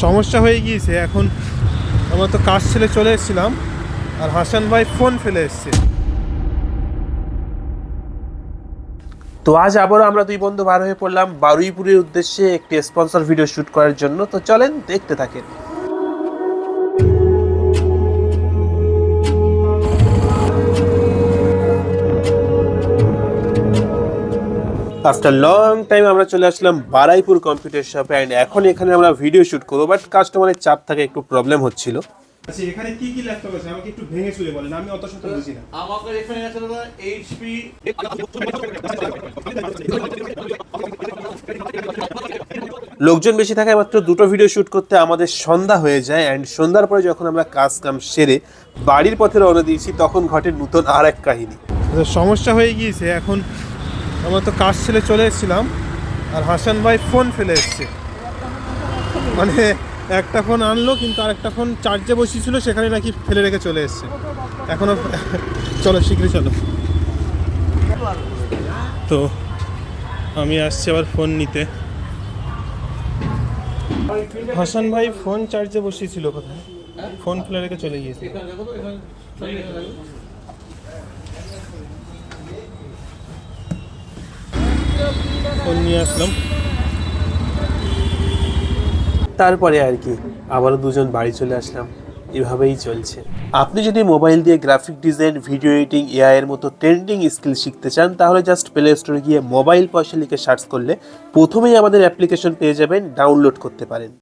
সমস্যা হয়ে গিয়েছে। এখন আমরা তো কাজ ছেড়ে চলে এসেছিলাম, আর হাসান ভাই ফোন ফেলে এসছে। তো আজ আবারও আমরা দুই বন্ধু বার হয়ে পড়লাম বারুইপুরের উদ্দেশ্যে একটি স্পন্সর ভিডিও শ্যুট করার জন্য। তো চলেন দেখতে থাকেন। আফটার লং টাইম আমরা চলে আসলাম বারুইপুর কম্পিউটার শপে, অ্যান্ড এখন এখানে আমরা ভিডিও শ্যুট করবো, বাট কাস্টমারের চাপ থাকে, একটু প্রবলেম হচ্ছিল। আচ্ছা, এখানে কি কি ল্যাপটপ আছে আমাকে একটু ভেঙে চুরে বলেন, আমি অত শত বুঝি না। আমাদের এখানে আছে দাদা এইচপি, লোকজন বেশি থাকায় মাত্র দুটো ভিডিও শ্যুট করতে আমাদের সন্ধ্যা হয়ে যায়, অ্যান্ড সন্ধ্যার পরে যখন আমরা কাজ কাম সেরে বাড়ির পথে রওনা দিয়েছি তখন ঘটে নতুন আর এক কাহিনী। সমস্যা হয়ে গিয়েছে। এখন আমরা তো কাজ ছেড়ে চলে এসেছিলাম, আর হাসান ভাই ফোন ফেলে এসছে। মানে একটা ফোন আনলো, কিন্তু আরেকটা ফোন চার্জে বসিয়েছিল, সেখানে নাকি ফেলে রেখে চলে এসছে। এখনো চলো শীঘ্রই চলো। তো আমি আসছি আবার ফোন নিতে। হাসান ভাই ফোন চার্জে বসিয়েছিল, কোথায় ফোন ফেলে রেখে চলে গিয়েছে। ফোন নিয়ে আসলাম, তারপরে আর কি আবারও দুজন বাড়ি চলে আসলাম। এভাবেই চলছে। আপনি যদি মোবাইল দিয়ে graphic design, video editing, AI এর মতো ট্রেন্ডিং স্কিল শিখতে চান, তাহলে জাস্ট প্লে স্টোরে গিয়ে মোবাইল পয়সা লিখে সার্চ করলে প্রথমেই আমাদের অ্যাপ্লিকেশন পেয়ে যাবেন, ডাউনলোড করতে পারেন।